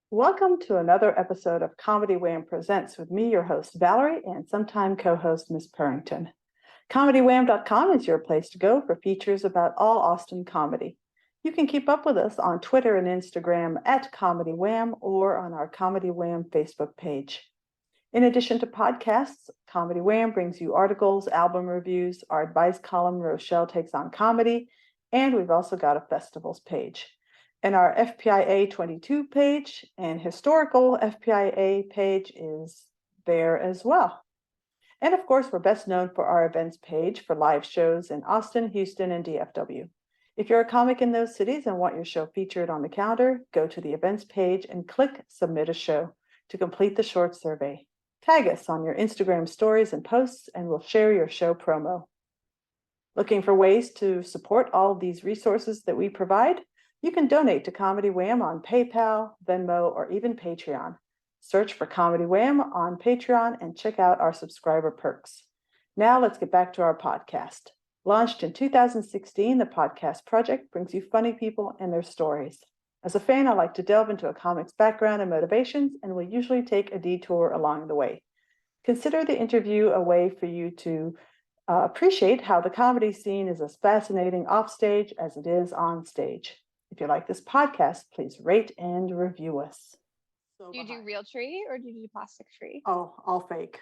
Welcome to another episode of Comedy Wham Presents with me, your host, Valerie, and sometime co-host, Ms. Purrington. ComedyWham.com is your place to go for features about all Austin comedy. You can keep up with us on Twitter and Instagram at Comedy Wham or on our Comedy Wham Facebook page. In addition to podcasts, Comedy Wham brings you articles, album reviews, our advice column, Rochelle Takes on Comedy, and we've also got a festivals page. And our FPIA 22 page and historical FPIA page is there as well. And of course, we're best known for our events page for live shows in Austin, Houston, and DFW. If you're a comic in those cities and want your show featured on the calendar, go to the events page and click Submit a Show to complete the short survey. Tag us on your Instagram stories and posts, and we'll share your show promo. Looking for ways to support all of these resources that we provide? You can donate to Comedy Wham on PayPal, Venmo, or even Patreon. Search for Comedy Wham on Patreon and check out our subscriber perks. Now let's get back to our podcast. Launched in 2016, the podcast project brings you funny people and their stories. As a fan, I like to delve into a comic's background and motivations, and will usually take a detour along the way. Consider the interview a way for you to appreciate how the comedy scene is as fascinating offstage as it is on stage. If you like this podcast, please rate and review us. Do you do real tree or do you do plastic tree? Oh, all fake.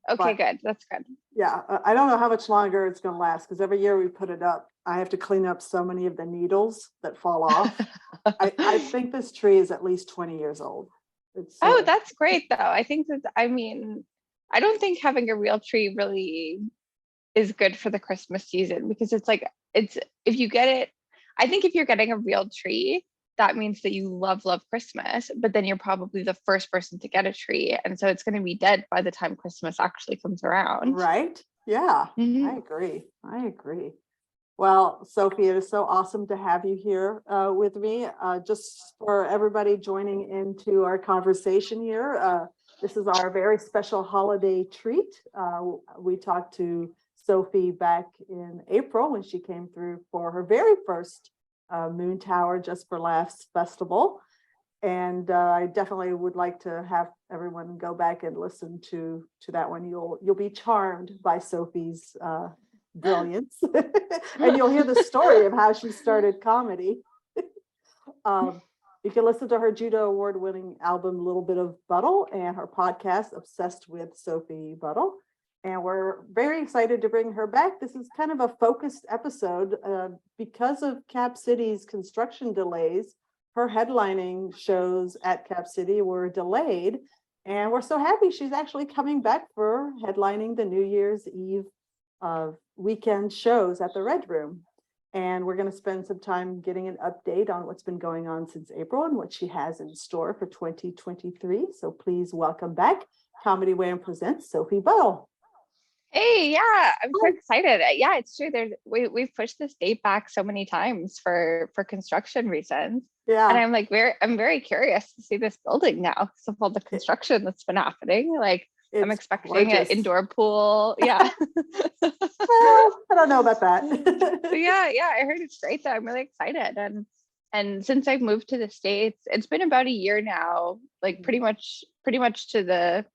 Okay, good. That's good. Yeah, I don't know how much longer it's going to last because every year we put it up, I have to clean up so many of the needles that fall off. I think this tree is at least 20 years old. Oh, that's great though. I think that, I don't think having a real tree really is good for the Christmas season because if you get it, I think if you're getting a real tree, that means that you love Christmas, but then you're probably the first person to get a tree. And so it's going to be dead by the time Christmas actually comes around. Right? Yeah, I agree. Well, Sophie, it is so awesome to have you here with me. Just for everybody joining into our conversation here, this is our very special holiday treat. We talked to Sophie back in April when she came through for her very first Moontower Just for Laughs festival. And I definitely would like to have everyone go back and listen to that one. You'll be charmed by Sophie's brilliance. And you'll hear the story of how she started comedy. You can listen to her Judo Award-winning album, Little Bit of Buddle, and her podcast, Obsessed with Sophie Buddle. And we're very excited to bring her back. This is kind of a focused episode because of Cap City's construction delays. Her headlining shows at Cap City were delayed, and we're so happy she's actually coming back for headlining the New Year's Eve weekend shows at the Red Room. And we're going to spend some time getting an update on what's been going on since April and what she has in store for 2023. So please welcome back Comedy Wham presents Sophie Buddle. Hey, yeah, I'm so excited. Yeah, it's true. We've pushed this date back so many times for construction reasons. Yeah, and I'm very curious to see this building now because of all the construction that's been happening. I'm expecting an indoor pool. Yeah. Well, I don't know about that. yeah, I heard it's great though. I'm really excited. And since I've moved to the States, it's been about a year now, pretty much to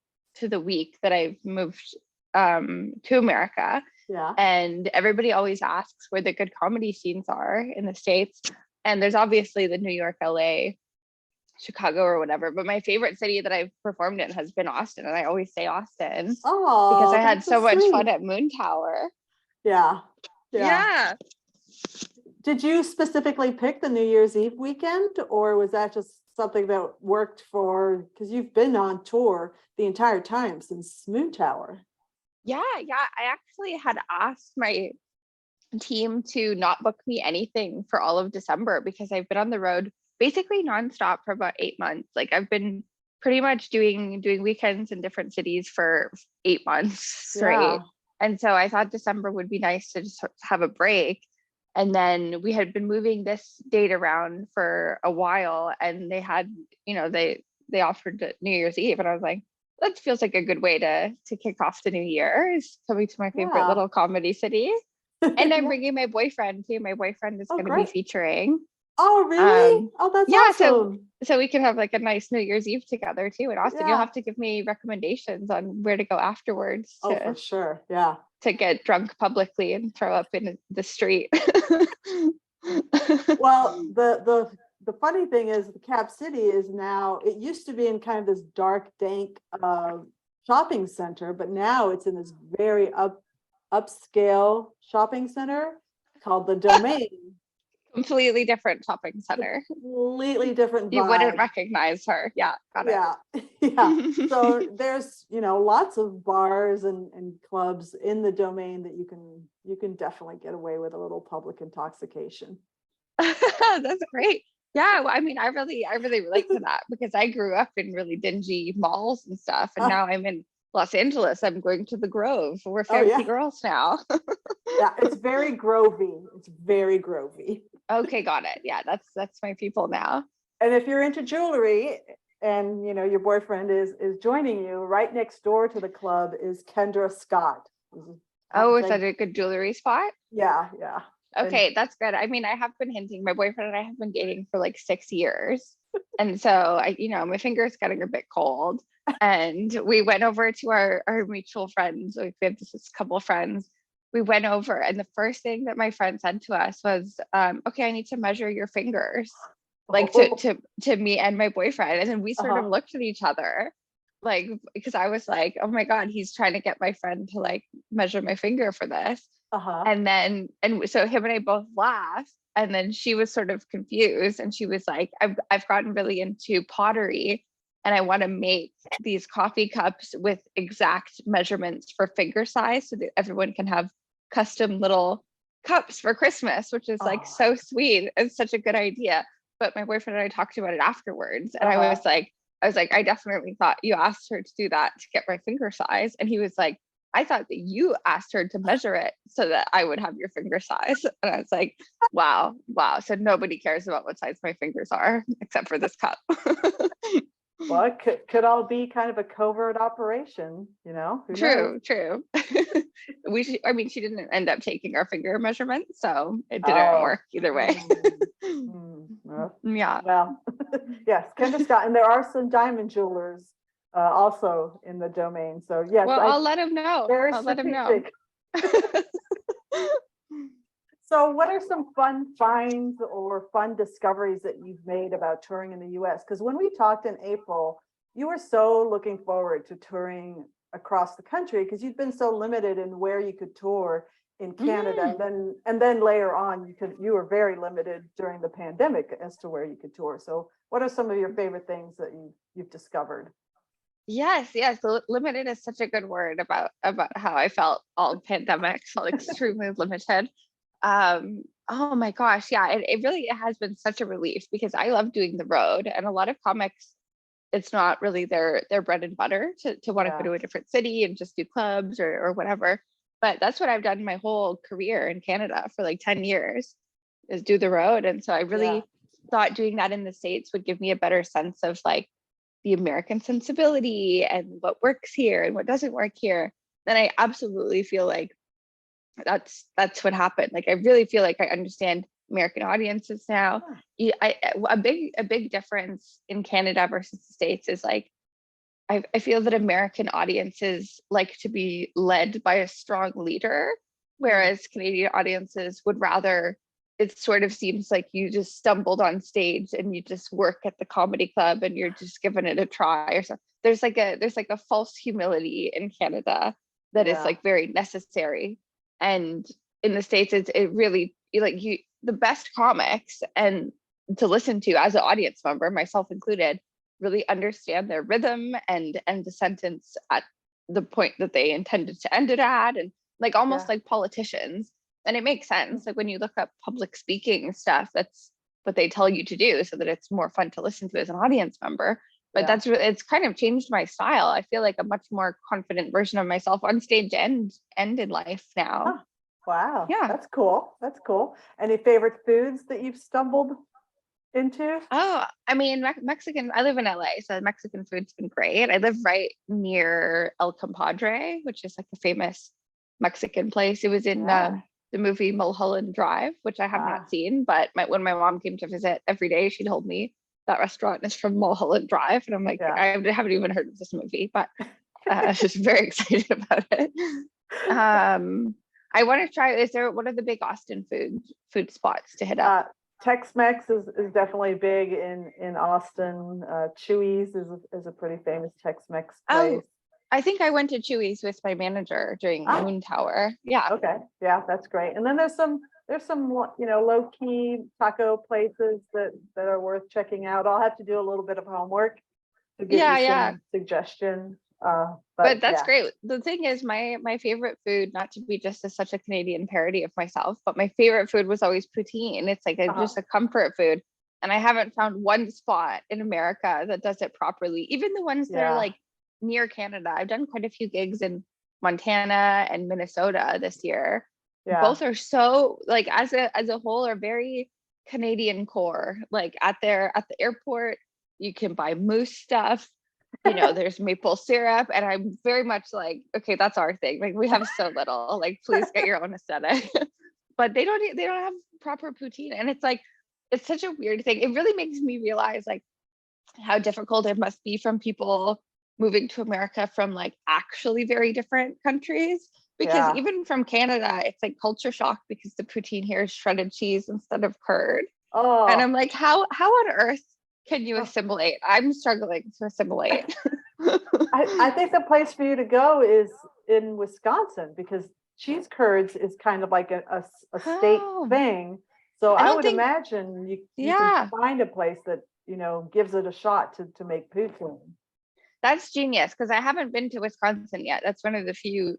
the week that I've moved to America. Yeah. And everybody always asks where the good comedy scenes are in the States. And there's obviously the New York, LA, Chicago, or whatever. But my favorite city that I've performed in has been Austin. And I always say Austin because I had so much fun at Moontower. Yeah. Did you specifically pick the New year's Eve weekend, or was that just something that worked because you've been on tour the entire time since Moontower? Yeah. I actually had asked my team to not book me anything for all of December because I've been on the road basically nonstop for about 8 months. I've been pretty much doing weekends in different cities for 8 months straight. Yeah. And so I thought December would be nice to just have a break. And then we had been moving this date around for a while, and they had, they offered New Year's Eve, and I was like, that feels like a good way to kick off the new year, is coming to my favorite little comedy city. And I'm bringing my boyfriend too. My boyfriend is going to be featuring. Oh, really? Oh, that's Yeah, so awesome. we can have like a nice New Year's Eve together too in Austin. You'll Yeah. have to give me recommendations on where to go afterwards Oh, for sure. Yeah. to get drunk publicly and throw up in the street. Well, the funny thing is the Cap City is now, it used to be in kind of this dark, dank shopping center, but now it's in this very upscale shopping center called the Domain. Completely different shopping center. Completely different You wouldn't vibe. recognize her. Yeah, got Yeah. Yeah. So it. there's, lots of bars and clubs in the Domain that you can definitely get away with a little public intoxication. That's great. Yeah, well, I mean, I really relate to that because I grew up in really dingy malls and stuff, and Uh, now I'm in Los Angeles. I'm going to the Grove. We're oh fancy yeah. girls now. Yeah, it's very grovey. It's very grovey. Okay, got it. Yeah, that's my people now. And if you're into jewelry and your boyfriend is joining you, right next door to the club is Kendra Scott. Oh, is that a good jewelry spot? Yeah, yeah. And Okay, that's good. I mean, I have been hinting. My boyfriend and I have been dating for like 6 years. And so my finger's getting a bit cold. And we went over to our mutual friends. We have this couple friends. We went over, and the first thing that my friend said to us was, okay, I need to measure your fingers, like to me and my boyfriend. And then we sort of uh-huh, looked at each other, like, because I was like, oh my God, he's trying to get my friend to like measure my finger for this. uh-huh. And so him and I both laughed. And then she was sort of confused, and she was like, I've gotten really into pottery, and I want to make these coffee cups with exact measurements for finger size so that everyone can have custom little cups for Christmas, which is like Oh, so sweet. It's such a good idea. But my boyfriend and I talked about it afterwards, and uh-huh. I was like, I definitely thought you asked her to do that to get my finger size. And he was like, I thought that you asked her to measure it so that I would have your finger size. And I was like, wow, wow. So nobody cares about what size my fingers are except for this cup. Well, it could all be kind of a covert operation, who knows? True, true. I mean, she didn't end up taking our finger measurements, so it didn't Oh. work either way. Well, Yeah. well, yes, Kendra Scott, and there are some diamond jewelers also in the Domain. So yes, Well, I'll let him know. very I'll let him know. strategic. So what are some fun finds or fun discoveries that you've made about touring in the US? Because when we talked in April, you were so looking forward to touring across the country because you've been so limited in where you could tour in Canada. Mm. And then later on, you were very limited during the pandemic as to where you could tour. So what are some of your favorite things that you've discovered? Yes, yes. Limited is such a good word about how I felt all pandemic. Felt extremely limited. Oh my gosh, yeah. It really has been such a relief because I love doing the road, and a lot of comics, it's not really their bread and butter to want to go Yeah, to a different city and just do clubs or whatever. But that's what I've done my whole career in Canada for like 10 years is do the road. And so I yeah, really thought doing that in the States would give me a better sense of like the American sensibility and what works here and what doesn't work here. Then I absolutely feel like that's what happened. Like I really feel like I understand American audiences now. yeah, A big difference in Canada versus the States is like I feel that American audiences like to be led by a strong leader, mm, whereas Canadian audiences would rather, it sort of seems like you just stumbled on stage and you just work at the comedy club and you're just giving it a try or something. There's like a false humility in Canada that is yeah, like very necessary. And in the States, it really like the best comics and to listen to as an audience member, myself included, really understand their rhythm and end the sentence at the point that they intended to end it at, and like almost yeah. like politicians. And it makes sense, like when you look up public speaking stuff, that's what they tell you to do so that it's more fun to listen to as an audience member. But Yeah. it's kind of changed my style. I feel like a much more confident version of myself on stage and in life now. Huh. Wow, Yeah. that's cool. That's cool. Any favorite foods that you've stumbled into? Oh, I mean, Mexican, I live in LA, so Mexican food's been great. I live right near El Compadre, which is like a famous Mexican place. It was in Yeah. the movie Mulholland Drive, which I have not seen, but when my mom came to visit every day, she told me that restaurant is from Mulholland Drive. And I'm like, I haven't even heard of this movie, but I was just very excited about it. I want to try, what are the big Austin food spots to hit up? Tex-Mex is definitely big in Austin. Chewy's is a pretty famous Tex-Mex place. I think I went to Chewy's with my manager during Moontower. Yeah. Okay. Yeah, that's great. And then there's some low key taco places that are worth checking out. I'll have to do a little bit of homework to give you some suggestions. But that's great. The thing is, my favorite food, not to be just such a Canadian parody of myself, but my favorite food was always poutine. It's like just a comfort food. And I haven't found one spot in America that does it properly. Even the ones that are like near Canada. I've done quite a few gigs in Montana and Minnesota this year. Yeah. Both are so like as a whole are very Canadian core. Like at the airport, you can buy moose stuff. There's maple syrup, and I'm very much like, okay, that's our thing. Like we have so little. Like please get your own aesthetic. But they don't have proper poutine, and it's like it's such a weird thing. It really makes me realize like how difficult it must be from people moving to America from like actually very different countries. Because even from Canada, it's like culture shock because the poutine here is shredded cheese instead of curd. Oh. And I'm like, how on earth can you assimilate? I'm struggling to assimilate. I think the place for you to go is in Wisconsin because cheese curds is kind of like a state thing. So I would imagine you can find a place that, gives it a shot to make poutine. That's genius because I haven't been to Wisconsin yet. That's one of the few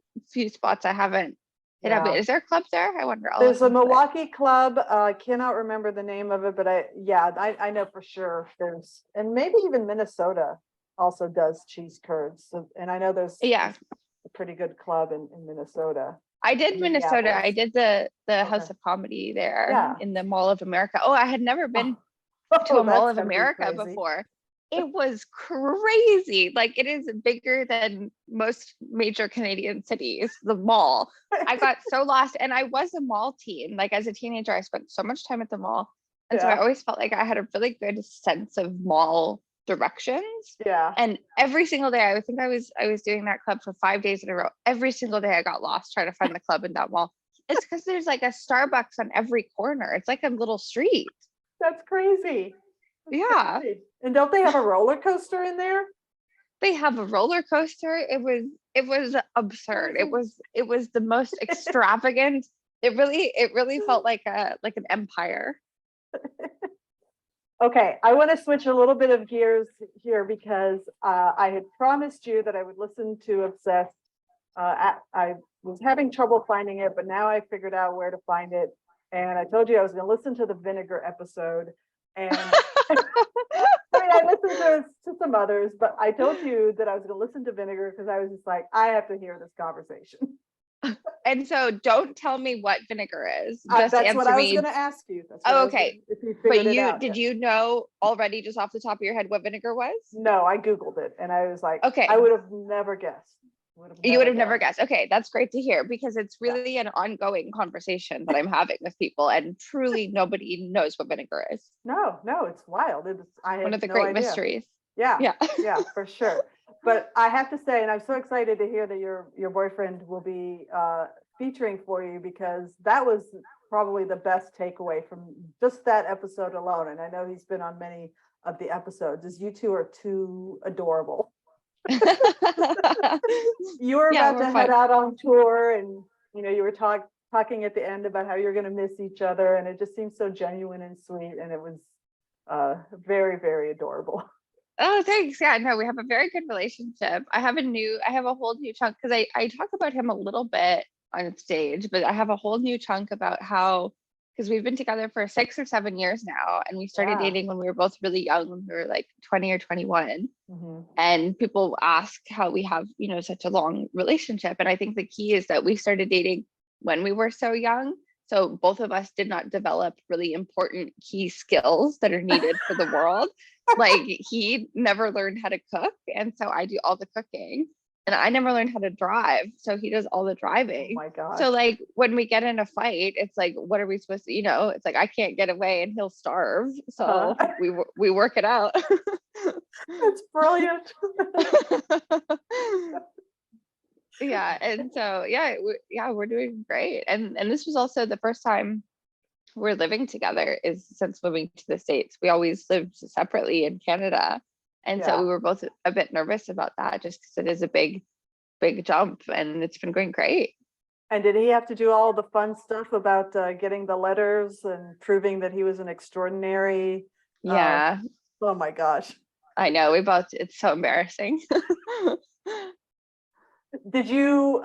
spots I haven't hit up. Is there a club there? I wonder. There's a Milwaukee club. I cannot remember the name of it, but I know for sure there's, and maybe even Minnesota also does cheese curds. So, and I know there's a pretty good club in Minnesota. I did Minnesota. I did the House of Comedy there in the Mall of America. Oh, I had never been to a Mall of America before. It was crazy. Like it is bigger than most major Canadian cities, the mall. I got so lost, and I was a mall teen. Like as a teenager, I spent so much time at the mall. And so I always felt like I had a really good sense of mall directions. Yeah. And every single day, I think I was doing that club for 5 days in a row. Every single day I got lost trying to find the club in that mall. It's because there's like a Starbucks on every corner. It's like a little street. That's crazy. Yeah. And don't they have a roller coaster in there? They have a roller coaster. It was absurd. It was the most extravagant. It really felt like an empire. Okay, I want to switch a little bit of gears here because I had promised you that I would listen to Obsessed. I was having trouble finding it, but now I figured out where to find it. And I told you I was going to listen to the Vinegar episode. And I listened to some others, but I told you that I was going to listen to Vinegar because I was just like, I have to hear this conversation. And so don't tell me what Vinegar is. Just that's what I was going to ask you. Okay. But did you know already just off the top of your head what Vinegar was? No, I Googled it and I was like, okay, I would have never guessed. You would have never guessed. Okay, that's great to hear because it's really an ongoing conversation that I'm having with people, and truly nobody knows what vinegar is. No, it's wild. One of the great mysteries. Yeah, for sure. But I have to say, and I'm so excited to hear that your boyfriend will be featuring for you because that was probably the best takeaway from just that episode alone. And I know he's been on many of the episodes. Is you two are too adorable. You were about to head out on tour and you were talking at the end about how you're going to miss each other, and it just seemed so genuine and sweet, and it was very, very adorable. Oh, thanks. Yeah, no, we have a very good relationship. I have a whole new chunk because I talk about him a little bit on stage, but I have a whole new chunk about how, because we've been together for 6 or 7 years now, and we started dating when we were both really young, when we were like 20 or 21. Mm-hmm. And people ask how we have, such a long relationship. And I think the key is that we started dating when we were so young. So both of us did not develop really important key skills that are needed for the world. Like he never learned how to cook. And so I do all the cooking. and I never learned how to drive, so he does all the Oh driving. my gosh. So like when we get in a fight, it's like, what are we supposed to, it's like I can't get away and he'll starve. So we work it out. That's brilliant. Yeah, and so we're doing great. And this was also the first time we're living together is since moving to the States. We always lived separately in Canada. And so Yeah. we were both a bit nervous about that just because it is a big jump, and it's been going great. And did he have to do all the fun stuff about getting the letters and proving that he was an extraordinary? Yeah, Oh my gosh. I know. It's so embarrassing. Did you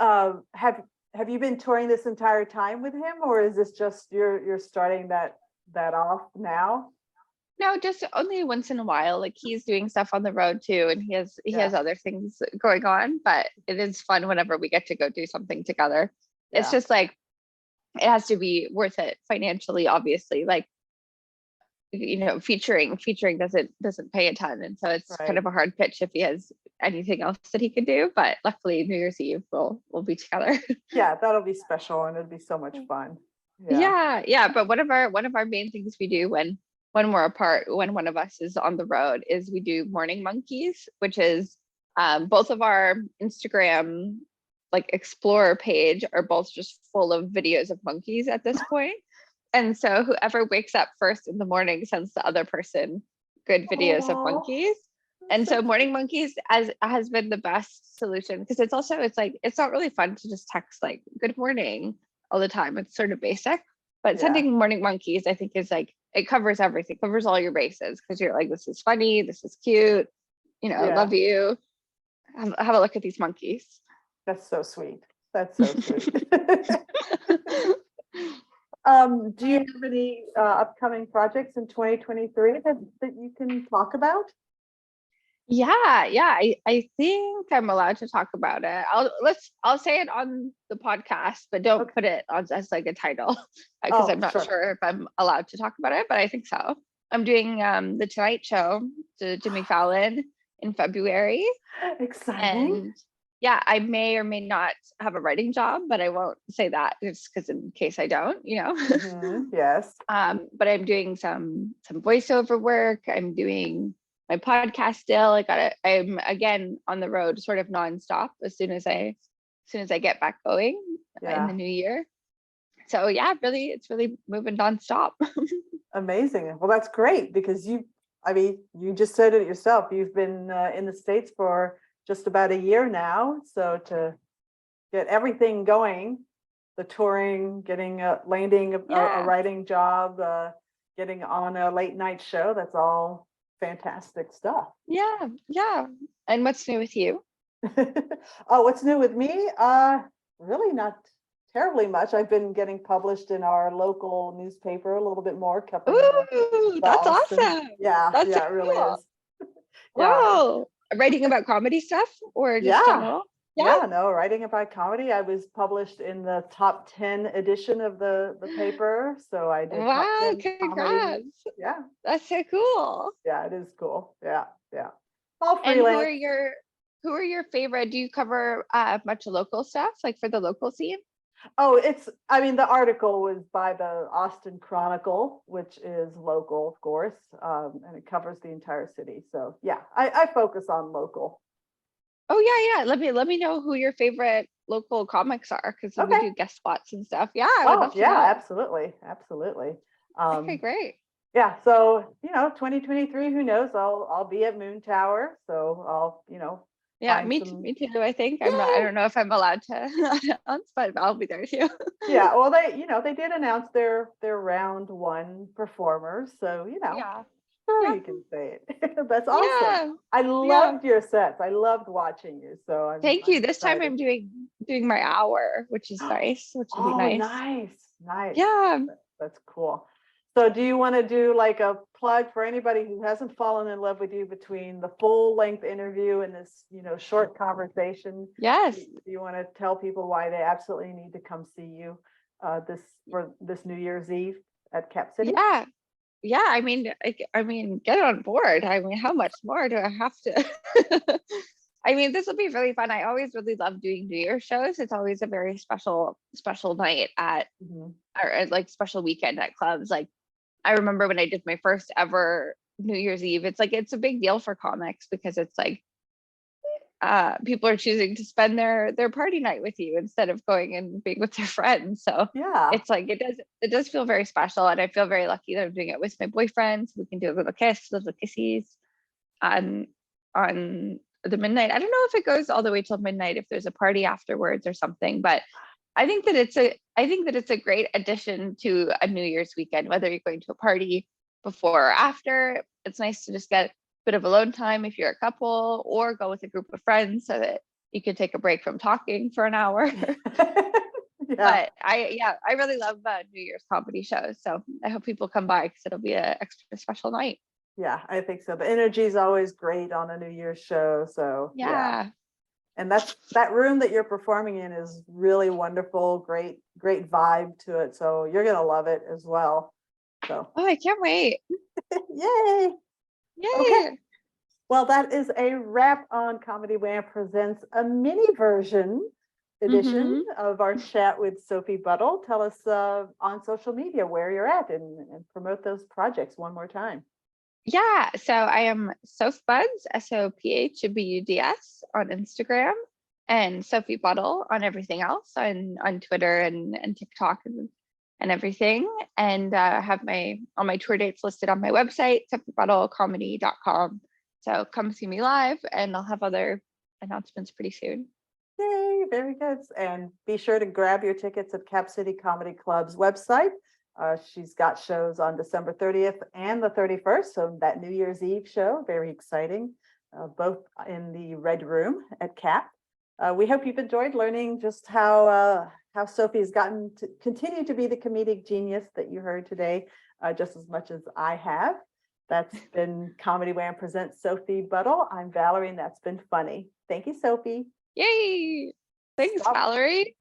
have you been touring this entire time with him, or is this just you're starting that off now? No, just only once in a while. Like he's doing stuff on the road too, and he has Yeah. other things going on, but it is fun whenever we get to go do something together. It's Yeah. just like it has to be worth it financially, obviously. Like, featuring doesn't pay a ton, and so it's kind of a hard pitch if he has anything else that he could do. But luckily, New Year's Eve we'll be together. Yeah, that'll be special, and it'll be so much fun. Yeah. But one of our main things we do when we're apart, when one of us is on the road, is we do morning monkeys, which is both of our Instagram like Explorer page are both just full of videos of monkeys at this point. And so whoever wakes up first in the morning sends the other person good videos of monkeys. And so morning monkeys has been the best solution, because it's like it's not really fun to just text like good morning all the time. It's sort of basic, but sending morning monkeys I think is like it covers everything, covers all your bases, because you're like, this is funny, this is cute, love you. Have a look at these monkeys. That's so sweet. That's so sweet. Do you have any upcoming projects in 2023 that you can talk about? Yeah. I think I'm allowed to talk about it. I'll say it on the podcast, but don't put it on as like a title, because I'm not sure if I'm allowed to talk about it, but I think so. I'm doing the Tonight Show to Jimmy Fallon in February. Exciting. And yeah, I may or may not have a writing job, but I won't say that just because in case I don't, Yes. But I'm doing some voiceover work. I'm doing my podcast still. I'm again on the road, sort of nonstop as soon as I get back going in the new year. So yeah, it's really moving nonstop. Amazing. Well, that's great, because you just said it yourself. You've been in the States for just about a year now. So to get everything going, the touring, landing a writing job, getting on a late night show, that's all fantastic stuff. Yeah. And what's new with you? Oh, what's new with me? Really not terribly much. I've been getting published in our local newspaper a little bit more. Ooh, that's awesome. Yeah, that's it really cool. is. Wow. Writing about comedy stuff or just general? No, writing about comedy. I was published in the top 10 edition of the paper. So I did. Wow, congrats. Yeah. That's so cool. Yeah, it is cool. Yeah. All freelance. And who are your favorite? Do you cover much local stuff, like for the local scene? Oh, the article was by the Austin Chronicle, which is local, of course, and it covers the entire city. So yeah, I focus on local. Oh yeah. Let me know who your favorite local comics are, because we do guest spots and stuff. Yeah. I would love to know. Absolutely. Okay, great. Yeah, so 2023, who knows? I'll be at Moontower, so I'll Yeah, me too. I think I don't know if I'm allowed to announce, but I'll be there too. Yeah, well, they did announce their round one performers, so sure, you can say it. That's awesome. Yeah. I loved your sets. I loved watching you. So thank you. This time I'm doing my hour, which is nice. Which would be nice. Yeah, that's cool. So do you want to do like a plug for anybody who hasn't fallen in love with you between the full length interview and this, short conversation? Yes. Do you want to tell people why they absolutely need to come see you for this New Year's Eve at Cap City? Yeah. I mean, get on board. I mean, how much more do I have to? I mean, this will be really fun. I always really love doing New Year's shows. It's always a very special night at, Mhm. or like special weekend at clubs. Like I remember when I did my first ever New Year's Eve, it's like it's a big deal for comics because it's like people are choosing to spend their party night with you instead of going and being with their friends. So Yeah. it's like it does feel very special, and I feel very lucky that I'm doing it with my boyfriend. So we can do a little kiss, little kissies on the midnight. I don't know if it goes all the way till midnight if there's a party afterwards or something, but I think that it's a great addition to a New Year's weekend, whether you're going to a party before or after. It's nice to just get a bit of alone time if you're a couple, or go with a group of friends so that you can take a break from talking for an hour. Yeah. But I really love New Year's comedy shows. So I hope people come by because it'll be an extra special night. Yeah, I think so. The energy is always great on a New Year's show. So yeah. Yeah. And that room that you're performing in is really wonderful, great vibe to it. So you're gonna love it as well. So Oh, I can't wait. yay. Okay. Yay. Well, that is a wrap on Comedy Wham Presents a mini version edition Hmm. of our chat with Sophie Buddle. Tell us on social media where you're at and promote those projects one more time. Yeah, so I am Sophbuds, SOPHBUDS on Instagram, and Sophie Buddle on everything else on Twitter and TikTok and everything. And have all my tour dates listed on my website, sophiebuddlecomedy.com. So come see me live, and I'll have other announcements pretty soon. Yay, very good. And be sure to grab your tickets at Cap City Comedy Club's website. She's got shows on December 30th and the 31st. So that New Year's Eve show, very exciting, both in the Red Room at Cap. We hope you've enjoyed learning just how Sophie has gotten to continue to be the comedic genius that you heard today, just as much as I have. That's been Comedy Wham Presents Sophie Buddle. I'm Valerie, and that's been funny. Thank you, Sophie. Yay! Thanks, Stop. Valerie.